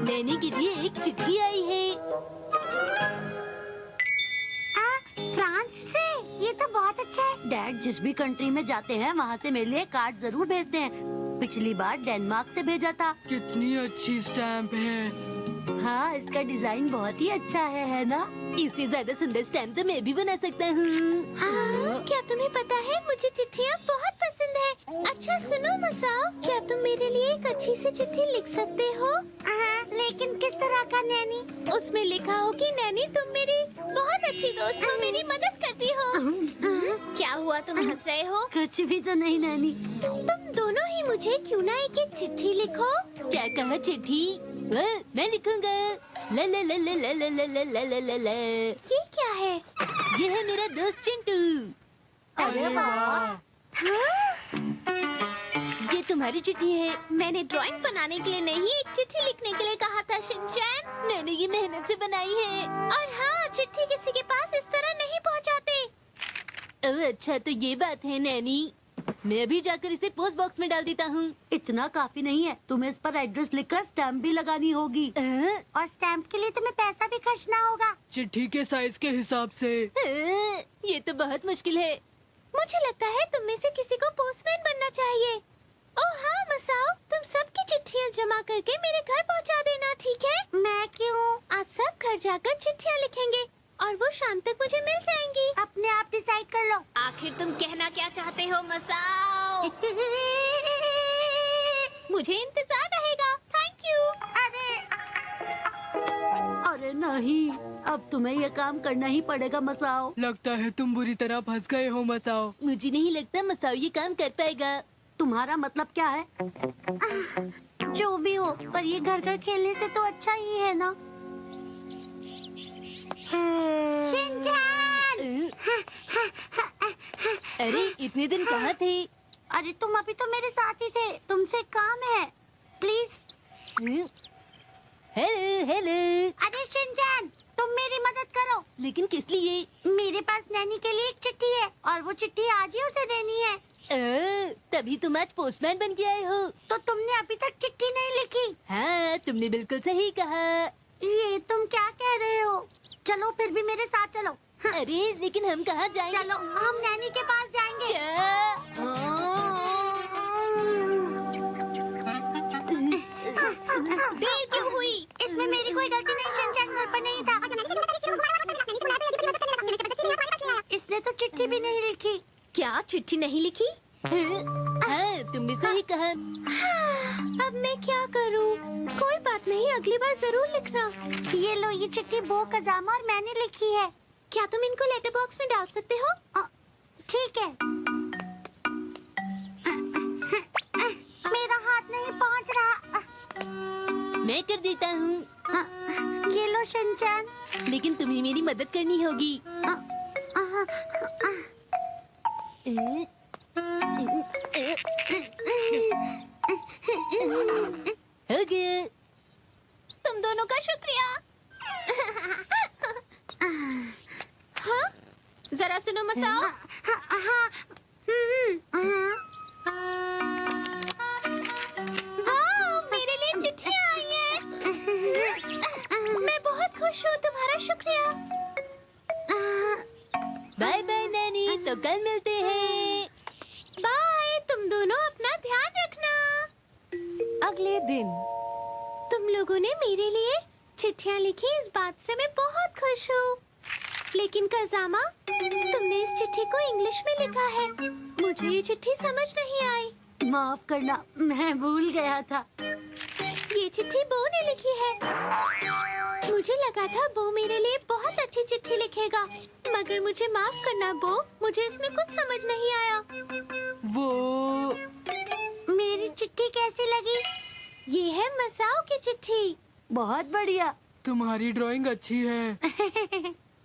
नैनी के लिए एक चिट्ठी आई है। फ्रांस से? ये तो बहुत अच्छा है। डैड जिस भी कंट्री में जाते हैं वहाँ से मेरे लिए कार्ड जरूर भेजते हैं। पिछली बार डेनमार्क से भेजा था। कितनी अच्छी स्टैम्प है। हाँ, इसका डिजाइन बहुत ही अच्छा है ना? इससे ज्यादा सुंदर स्टैम्प तो मैं भी बना सकता हूँ। क्या तुम्हें पता है, मुझे चिट्ठियाँ बहुत पसंद है। अच्छा सुनो मसाओ, क्या तुम मेरे लिए एक अच्छी सी चिट्ठी लिख सकते हो? लेकिन किस तरह का नैनी? उसमें लिखा हो कि नैनी तुम मेरी बहुत अच्छी दोस्त हो, मेरी मदद करती हो। क्या हुआ, तुम हंस रहे हो? कुछ भी तो नहीं नैनी। तुम दोनों ही मुझे क्यों ना एक चिट्ठी लिखो? क्या कहा चिट्ठी? मैं लिखूंगा। ला ला ला ला ला ला ला ला ला ला ला। ये क्या है? ये है मेरा दोस्त चिंटू। अरे वाह! ये तुम्हारी चिट्ठी है। मैंने ड्राइंग बनाने के लिए नहीं, एक चिट्ठी लिखने के लिए कहा था शिनचैन। मैंने ये मेहनत से बनाई है। और हाँ, चिट्ठी किसी के पास इस तरह नहीं पहुँचाते। अच्छा तो ये बात है नैनी। मैं अभी जाकर इसे पोस्ट बॉक्स में डाल देता हूँ। इतना काफी नहीं है, तुम्हें इस पर एड्रेस लिखकर स्टैम्प भी लगानी होगी। और स्टैम्प के लिए तुम्हें पैसा भी खर्चना होगा। चिट्ठी के साइज के हिसाब से। ये तो बहुत मुश्किल है। मुझे लगता है तुम में से किसी को पोस्टमैन बनना चाहिए। ओह हाँ मसाओ, तुम सबकी चिट्ठियाँ जमा करके मेरे घर पहुँचा देना, ठीक है? मैं क्यों? आज सब घर जाकर चिट्ठियाँ लिखेंगे और वो शाम तक मुझे मिल जाएंगी। अपने आप डिसाइड कर लो। आखिर तुम कहना क्या चाहते हो मसाओ? मुझे इंतजार रहेगा। Thank you. अरे नहीं, अब तुम्हें ये काम करना ही पड़ेगा मसाओ। लगता है तुम बुरी तरह फंस गए हो मसाओ। मुझे नहीं लगता मसाओ ये काम कर पाएगा। तुम्हारा मतलब क्या है? जो भी हो, पर ये घर घर खेलने से तो अच्छा ही है ना। शिनचैन! अरे इतने दिन कहाँ थे? अरे तुम अभी तो मेरे साथ ही थे। तुमसे काम है, प्लीज। Hello hello. अरे शिनचैन, तुम मेरी मदद करो। लेकिन किस लिए? मेरे पास नैनी के लिए एक चिट्ठी है और वो चिट्ठी आज ही उसे देनी है। तभी तुम आज पोस्टमैन बन के आए हो। तो तुमने अभी तक चिट्ठी नहीं लिखी? हाँ, तुमने बिल्कुल सही कहा। ये तुम क्या कह रहे हो? चलो फिर भी मेरे साथ चलो। अरे लेकिन हम कहाँ जाएंगे? चलो हम नैनी के पास जाएंगे। देर क्यों हुई? इसमें मेरी कोई गलती नहीं, शिनचैन घर पर नहीं था। इसने तो चिट्ठी भी नहीं लिखी। क्या चिट्ठी नहीं लिखी? हाँ, तुमने सही कहा। अब मैं क्या करूं? कोई बात नहीं, अगली बार जरूर लिखना। ये लो, ये चिट्ठी बो कजामा और मैंने लिखी है। क्या तुम इनको लेटर बॉक्स में डाल सकते हो? ठीक है। मेरा हाथ नहीं पहुंच रहा। मैं कर देता हूँ। ये लो शिनचैन। लेकिन तुम्हें मेरी मदद करनी होगी। हो गया। तुम दोनों का शुक्रिया। हाँ? जरा सुनो मसाओ। हाँ, मेरे लिए चिट्ठियाँ आई हैं। मैं बहुत खुश हूँ, तुम्हारा शुक्रिया। बाय बाय नैनी, तो कल मिलते हैं। बाय, तुम दोनों अपना ध्यान रखना। अगले दिन तुम लोगों ने मेरे लिए चिट्ठियाँ लिखी, इस बात से मैं बहुत खुश हूँ। लेकिन कजामा, तुमने इस चिट्ठी को इंग्लिश में लिखा है। मुझे ये चिट्ठी समझ नहीं आई। माफ करना, मैं भूल गया था। ये चिट्ठी बो ने लिखी है। मुझे लगा था बो मेरे लिए बहुत अच्छी चिट्ठी लिखेगा, मगर मुझे माफ करना बो, मुझे इसमें कुछ समझ नहीं आया। वो मेरी चिट्ठी कैसी लगी? ये है मसाओ की चिट्ठी। बहुत बढ़िया। तुम्हारी ड्राइंग अच्छी है।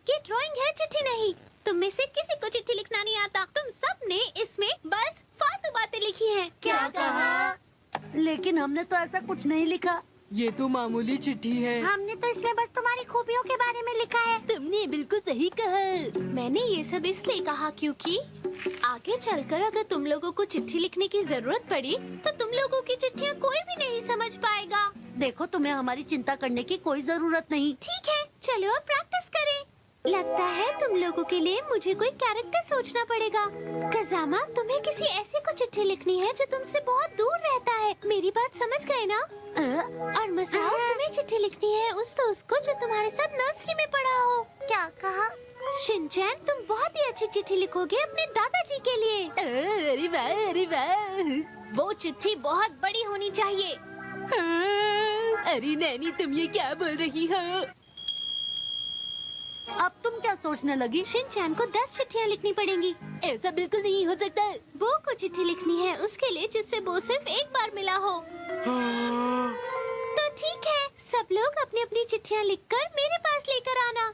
ये ड्राइंग है, चिट्ठी नहीं। तुम में से किसी को चिट्ठी लिखना नहीं आता। तुम सब ने इसमें बस फालतू बातें लिखी हैं। क्या कहा? लेकिन हमने तो ऐसा कुछ नहीं लिखा। ये तो मामूली चिट्ठी है। हमने तो इसमें बस तुम्हारी खूबियों के बारे में लिखा है। तुमने बिल्कुल सही कहा। मैंने ये सब इसलिए कहा क्योंकि आगे चलकर अगर तुम लोगों को चिट्ठी लिखने की जरूरत पड़ी तो तुम लोगों की चिट्ठियाँ कोई भी नहीं समझ पाएगा। देखो तुम्हें हमारी चिंता करने की कोई जरूरत नहीं। ठीक है, चलो अब प्रैक्टिस करें। लगता है तुम लोगों के लिए मुझे कोई कैरेक्टर सोचना पड़ेगा। कज़ामा, तुम्हें किसी ऐसे को चिट्ठी लिखनी है जो तुमसे बहुत दूर रहता है। मेरी बात समझ गए ना? और मसाओ, तुम्हें चिट्ठी लिखनी है उस दोस्त को जो तुम्हारे साथ नर्सरी में पढ़ा हो। क्या कहा? शिनचैन, तुम बहुत ही अच्छी चिट्ठी लिखोगे अपने दादाजी के लिए। अरे वाह, अरे वाह। वो चिट्ठी बहुत बड़ी होनी चाहिए। अरे नैनी, तुम ये क्या बोल रही हो? अब तुम क्या सोचने लगी? शिनचैन को 10 चिट्ठियाँ लिखनी पड़ेंगी। ऐसा बिल्कुल नहीं हो सकता। वो को चिट्ठी लिखनी है उसके लिए जिससे वो सिर्फ एक बार मिला हो। तो ठीक है, सब लोग अपनी अपनी चिट्ठियाँ लिखकर मेरे पास लेकर आना।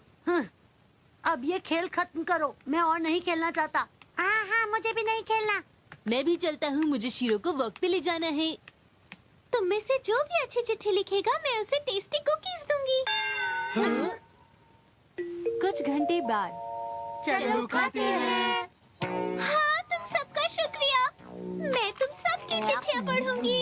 अब ये खेल खत्म करो, मैं और नहीं खेलना चाहता। हाँ, मुझे भी नहीं खेलना। मैं भी चलता हूँ, मुझे शीरो को वॉक पे ले जाना है। तुम में से जो भी अच्छी चिट्ठी लिखेगा मैं उसे टेस्टी कुकीज दूंगी। कुछ घंटे बाद। चलो खाते हैं। हाँ, तुम सबका शुक्रिया। मैं तुम सबकी चिट्ठियाँ पढ़ूंगी।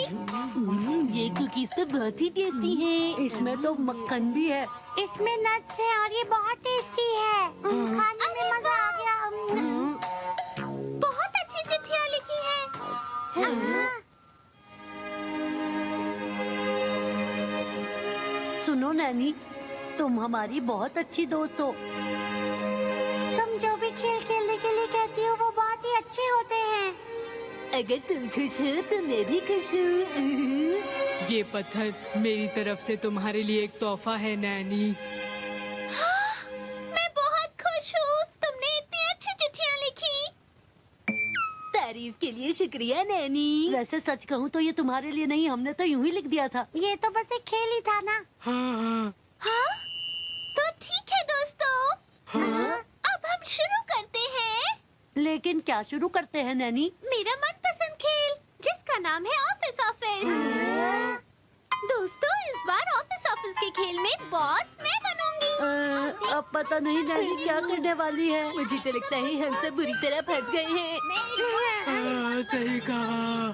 ये कुकीज तो बहुत ही टेस्टी हैं। इसमें तो मक्खन भी है। इसमें नट्स है और ये बहुत टेस्टी है। खाने में मजा आ गया। बहुत अच्छी चिट्ठियाँ लिखी है। सुनो नैनी, तुम हमारी बहुत अच्छी दोस्त हो। तुम जो भी खेल खेलने के लिए कहती हो वो बहुत ही अच्छे होते हैं। अगर तुम खुश हो तो मैं भी खुश हूँ। ये पत्थर मेरी तरफ से तुम्हारे लिए एक तोहफा है नैनी। मैं बहुत खुश हूँ, तुमने इतनी अच्छी चिट्ठियाँ लिखी। तारीफ के लिए शुक्रिया नैनी। वैसे सच कहूँ तो ये तुम्हारे लिए नहीं, हमने तो यूं ही लिख दिया था। ये तो बस एक खेल ही था ना। हाँ, हाँ? तो ठीक है दोस्तों, हाँ। अब हम शुरू करते हैं। लेकिन क्या शुरू करते हैं नैनी? मेरा मनपसंद खेल जिसका नाम है ऑफिस ऑफिस। दोस्तों, इस बार ऑफिस ऑफिस के खेल में बॉस मैं बनूंगी। अब पता नहीं नैनी क्या करने वाली है। मुझे तो लगता है हम सब बुरी तरह फंस गए हैं। हाँ, सही कहा।